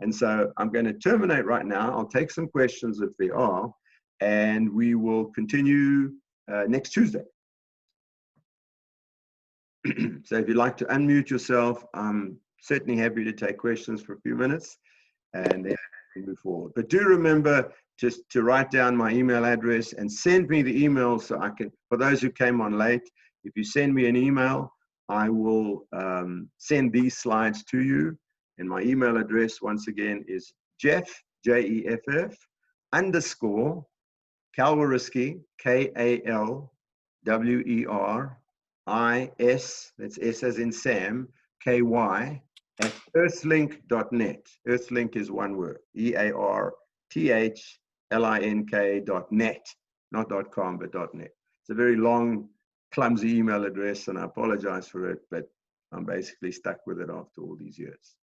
And so I'm going to terminate right now. I'll take some questions if there are, and we will continue next Tuesday. So if you'd like to unmute yourself, I'm certainly happy to take questions for a few minutes and then move forward. But do remember just to write down my email address and send me the email so I can, for those who came on late, if you send me an email, I will send these slides to you. And my email address, once again, is Jeff, Jeff, _ Kalwarisky, KALWERIS, that's S as in Sam, KY, at earthlink.net. Earthlink is one word, EARTHLINK.net, not .com, but .net. It's a very long, clumsy email address, and I apologize for it, but I'm basically stuck with it after all these years.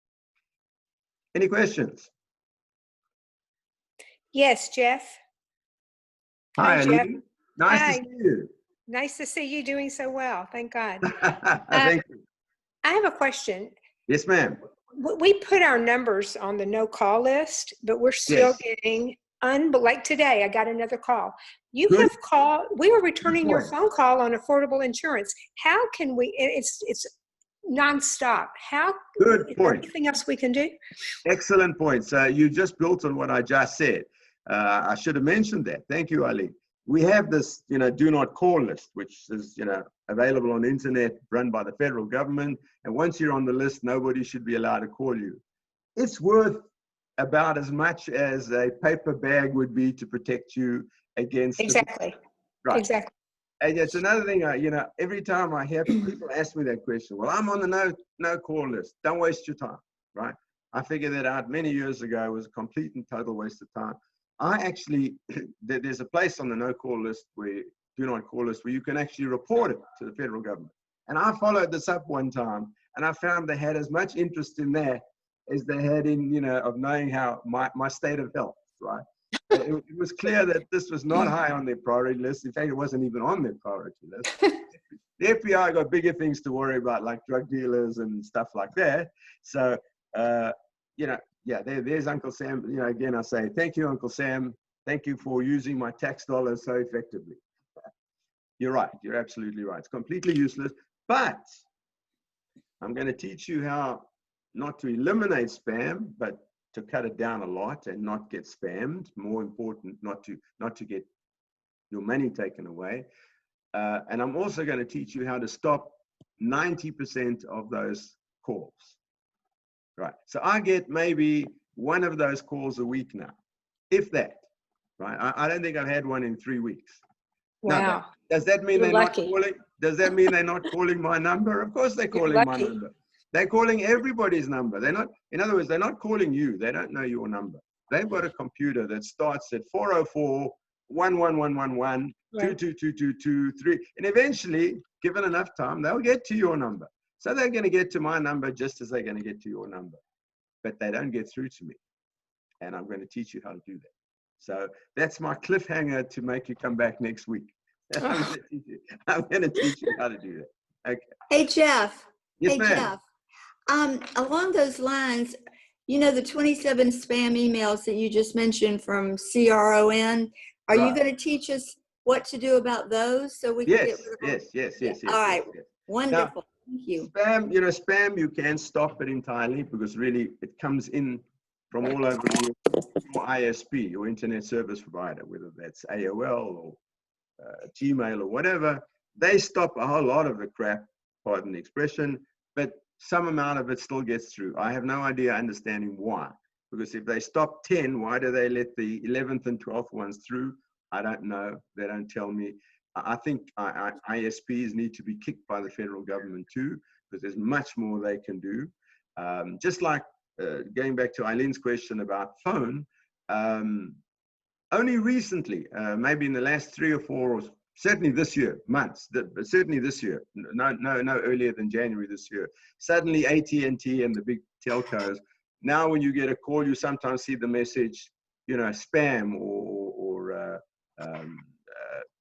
Any questions? Yes, Jeff. Hi, Jeff. Ali. Nice Hi. to see you. Nice to see you doing so well. Thank God. Thank you. I have a question. Yes, ma'am. We put our numbers on the no-call list, but we're still getting, like today, I got another call. You Good. have called, we were returning your phone call on affordable insurance. How can we, it's nonstop. How, Good is there point. anything else we can do? Excellent point. So you just built on what I just said. I should have mentioned that. Thank you, Ali. We have this, do not call list, which is, available on the internet, run by the federal government. And once you're on the list, nobody should be allowed to call you. It's worth about as much as a paper bag would be to protect you against. Exactly. Right. Exactly. And it's another thing, every time I hear people ask me that question, well, I'm on the no call list. Don't waste your time, right? I figured that out many years ago. It was a complete and total waste of time. I actually, there's a place on the no call list where, do not call list, where you can actually report it to the federal government. And I followed this up one time, and I found they had as much interest in that as they had in, you know, of knowing how my state of health, right? It was clear that this was not high on their priority list. In fact, it wasn't even on their priority list. The FBI got bigger things to worry about, like drug dealers and stuff like that. So, you know, yeah, there's Uncle Sam. You know, again, I say, thank you, Uncle Sam. Thank you for using my tax dollars so effectively. You're right. You're absolutely right. It's completely useless. But I'm going to teach you how not to eliminate spam, but to cut it down a lot and not get spammed. More important, not to get your money taken away. And I'm also going to teach you how to stop 90% of those calls. Right. So I get maybe one of those calls a week now, if that. Right. I don't think I've had one in 3 weeks. Wow. Now, does that mean You're they're lucky. not calling? Does that mean they're not calling my number? Of course they're You're calling my lucky. number. They're calling everybody's number. They're not, in other words, they're not calling you. They don't know your number. They've got a computer that starts at 404 11111 2222223, and eventually, given enough time, they'll get to your number. So they're going to get to my number just as they're going to get to your number, but they don't get through to me. And I'm going to teach you how to do that. So that's my cliffhanger to make you come back next week. I'm going to teach you how to do that. Okay. Hey, Jeff. Yes, Hey, ma'am. Jeff. Along those lines, you know, the 27 spam emails that you just mentioned from CRON, are you Right. going to teach us what to do about those so we can get rid of them? Yes. All right. Yes. Wonderful. Now, Thank you. spam, you know, spam, you can stop it entirely because really it comes in from all over your ISP, your internet service provider, whether that's AOL or Gmail or whatever. They stop a whole lot of the crap, pardon the expression, but some amount of it still gets through. I have no idea understanding why. Because if they stop 10, why do they let the 11th and 12th ones through? I don't know. They don't tell me. I think ISPs need to be kicked by the federal government too, because there's much more they can do. Just like going back to Eileen's question about phone, only recently, maybe in the last 3 or 4, or certainly this year, months, but certainly this year, no earlier than January this year, suddenly AT&T and the big telcos, now when you get a call, you sometimes see the message, you know, spam or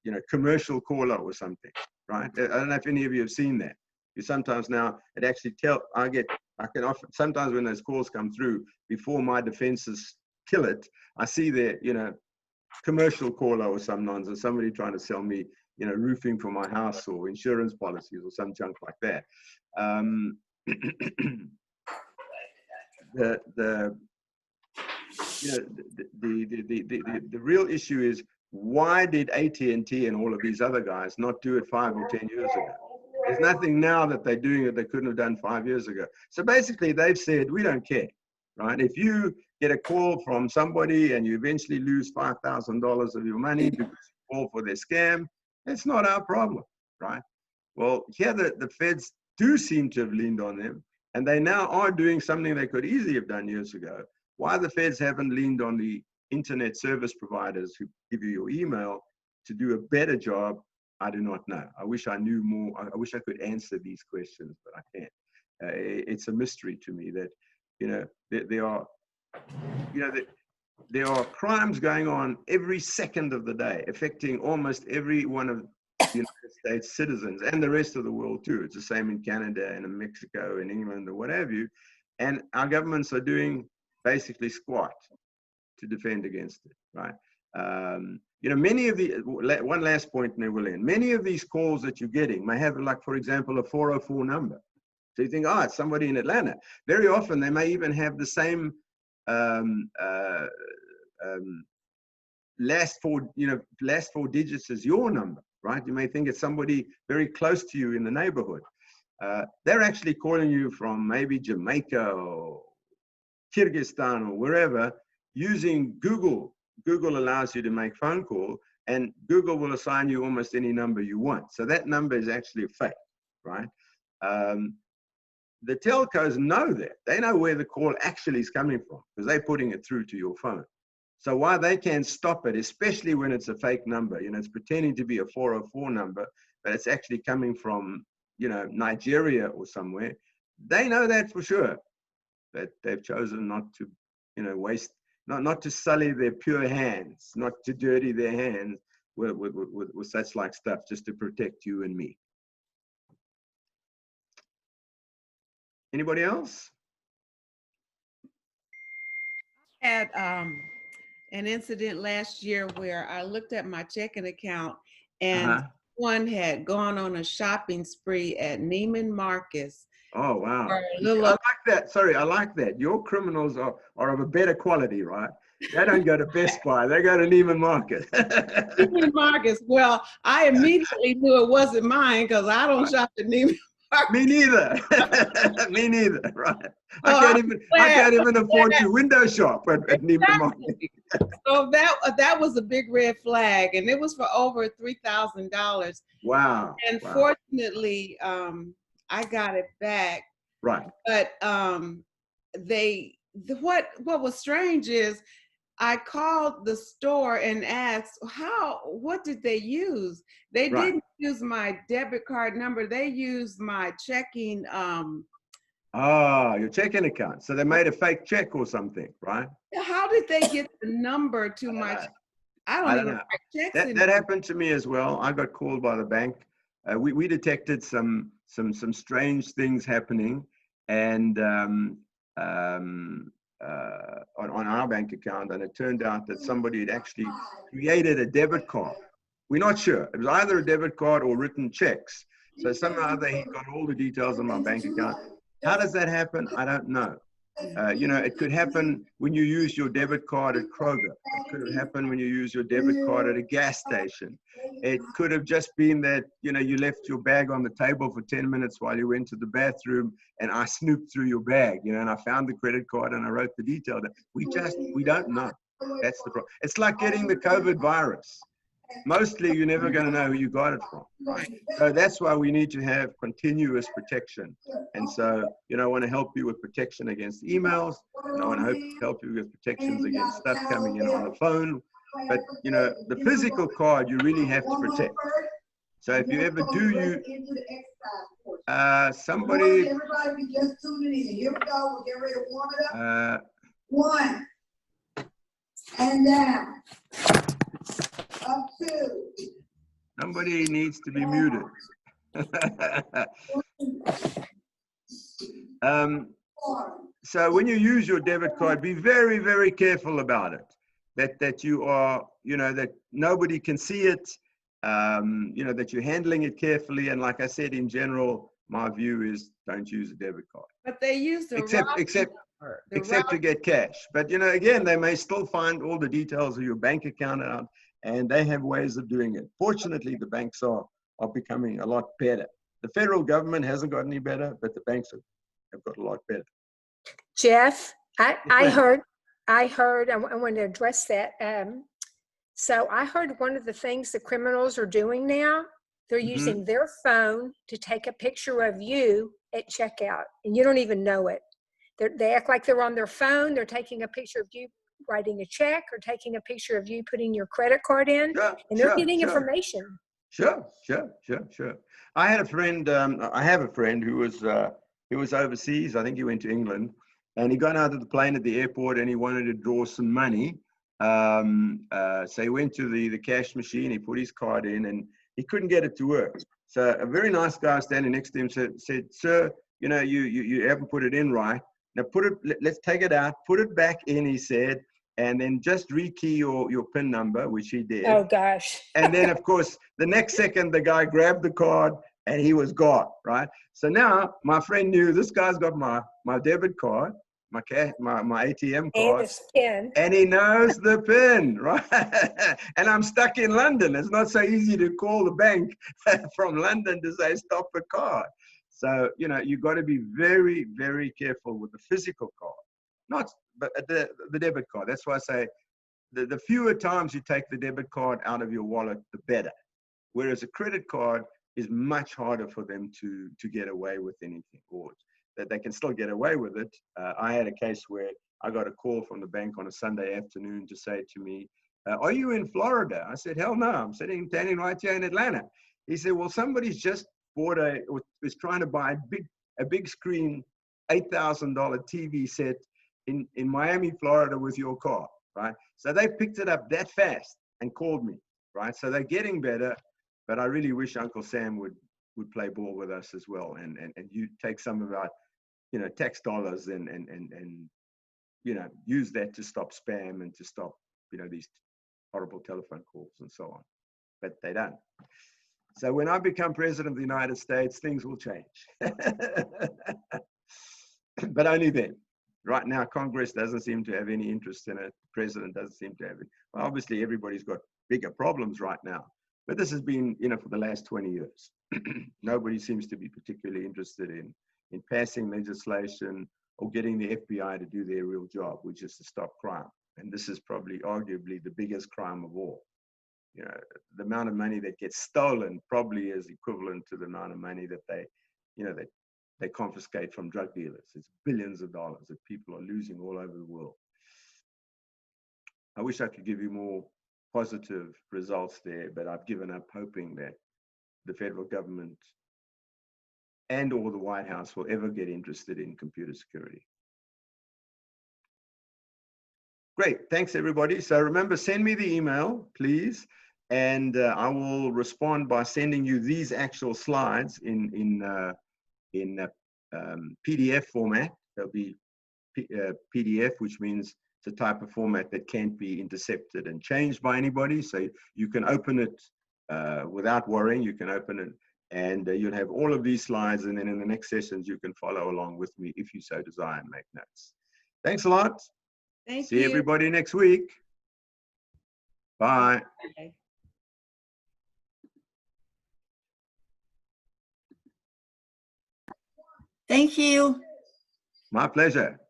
you know, commercial caller or something, right? I don't know if any of you have seen that. You sometimes now, it actually I can often, sometimes when those calls come through, before my defenses kill it, I see the, you know, commercial caller or some nonsense, somebody trying to sell me, you know, roofing for my house or insurance policies or some junk like that. You know, the real issue is, why did AT&T and all of these other guys not do it 5 or 10 years ago? There's nothing now that they're doing that they couldn't have done 5 years ago. So basically they've said, we don't care, right? If you get a call from somebody and you eventually lose $5,000 of your money because you fall for their scam, it's not our problem, right? Well, here the feds do seem to have leaned on them, and they now are doing something they could easily have done years ago. Why the feds haven't leaned on the internet service providers who give you your email to do a better job, I do not know. I wish I knew more. I wish I could answer these questions, but I can't. It's a mystery to me that, you know, there are, you know, there are crimes going on every second of the day, affecting almost every one of the United States citizens and the rest of the world too. It's the same in Canada and in Mexico and England or what have you. And our governments are doing basically squat to defend against it, right? You know, many of the, one last point, and then we'll end. Many of these calls that you're getting may have, like, for example, a 404 number. So you think, oh, it's somebody in Atlanta. Very often they may even have the same last four digits as your number, right? You may think it's somebody very close to you in the neighborhood. They're actually calling you from maybe Jamaica or Kyrgyzstan or wherever, using Google. Google allows you to make phone call, and Google will assign you almost any number you want. So that number is actually fake, right? The telcos know that. They know where the call actually is coming from because they're putting it through to your phone. So why they can stop it, especially when it's a fake number, you know, it's pretending to be a 404 number, but it's actually coming from, you know, Nigeria or somewhere. They know that for sure. that they've chosen not to, waste, not to sully their pure hands, not to dirty their hands with such like stuff, just to protect you and me. Anybody else? Had an incident last year where I looked at my checking account and one had gone on a shopping spree at Neiman Marcus. Oh, wow. For a I little like that. Sorry, I like that. Your criminals are of a better quality, right? They don't go to Best Buy. They go to Neiman Marcus. Neiman Marcus. Well, I immediately knew it wasn't mine because I don't shop at Neiman Marcus. Me neither. Me neither. Right. I can't even afford to window shop at Neiman Marcus. So that was a big red flag, and it was for over $3,000. Wow. And fortunately, I got it back. Right. But what was strange is I called the store and asked what did they use? They didn't use my debit card number. They used my checking. Your checking account. So they made a fake check or something, right? How did they get the number to my? I don't even write checks anymore. That happened to me as well. I got called by the bank. We detected some strange things happening, and on our bank account, and it turned out that somebody had actually created a debit card. We're not sure. It was either a debit card or written checks. So somehow he got all the details on my bank account. How does that happen? I don't know. It could happen when you use your debit card at Kroger. It could have happened when you use your debit card at a gas station. It could have just been that, you left your bag on the table for 10 minutes while you went to the bathroom, and I snooped through your bag, and I found the credit card and I wrote the detail. We don't know. That's the problem. It's like getting the COVID virus. Mostly you're never going to know who you got it from, right? So that's why we need to have continuous protection. And so, I want to help you with protection against emails, and I want to help you with protections against stuff coming in on the phone. But, the physical card, you really have to protect. So if you ever do somebody... Everybody be just tuning in. Here we go. We'll get ready to warm it up. 1. And down. Up 2. Somebody needs to be muted. So when you use your debit card, be very, very careful about it. That you are, that nobody can see it, that you're handling it carefully. And like I said, in general, my view is don't use a debit card. But they use the except to get cash. But, again, they may still find all the details of your bank account out, and they have ways of doing it. Fortunately, the banks are becoming a lot better. The federal government hasn't got any better, but the banks have got a lot better. Jeff, I heard, I want to address that. So I heard one of the things the criminals are doing now, they're using their phone to take a picture of you at checkout, and you don't even know it. They act like they're on their phone. They're taking a picture of you writing a check or taking a picture of you putting your credit card in, and they're getting information. Sure. I had a friend, I have a friend who was overseas. I think he went to England, and he got out of the plane at the airport and he wanted to draw some money. So he went to the cash machine, he put his card in, and he couldn't get it to work. So a very nice guy standing next to him said, "Sir, you haven't put it in right. Now let's take it out, put it back in," he said, "and then just rekey your PIN number," which he did. Oh gosh. And then of course, the next second, the guy grabbed the card and he was gone, right? So now my friend knew this guy's got my debit card, my ATM card, and he knows the PIN, right? And I'm stuck in London. It's not so easy to call the bank from London to say, stop the card. So, you've got to be very, very careful with the physical card, but the debit card. That's why I say the fewer times you take the debit card out of your wallet, the better. Whereas a credit card is much harder for them to get away with anything, or that they can still get away with it. I had a case where I got a call from the bank on a Sunday afternoon to say to me, "Are you in Florida?" I said, "Hell no, I'm standing right here in Atlanta." He said, "Well, somebody's just was trying to buy a big screen $8,000 TV set in Miami, Florida with your car, right? So they picked it up that fast and called me, right? So they're getting better, but I really wish Uncle Sam would play ball with us as well, and you take some of our, you know, tax dollars and you know, use that to stop spam and to stop, you know, these horrible telephone calls and so on. But they don't. So when I become president of the United States, things will change. But only then. Right now, Congress doesn't seem to have any interest in it. The president doesn't seem to have it. Well, obviously, everybody's got bigger problems right now. But this has been, you know, for the last 20 years. Nobody seems to be particularly interested in passing legislation or getting the FBI to do their real job, which is to stop crime. And this is probably arguably the biggest crime of all. You know, the amount of money that gets stolen probably is equivalent to the amount of money that they, you know, that they confiscate from drug dealers. It's billions of dollars that people are losing all over the world. I wish I could give you more positive results there, but I've given up hoping that the federal government and or the White House will ever get interested in computer security. Great, thanks everybody. So remember, send me the email, please, and I will respond by sending you these actual slides in PDF format. There'll be PDF, which means it's a type of format that can't be intercepted and changed by anybody. So you can open it without worrying. You can open it, and you'll have all of these slides. And then in the next sessions, you can follow along with me if you so desire and make notes. Thanks a lot. Thank See you. everybody next week. Bye. Okay. Thank you. My pleasure.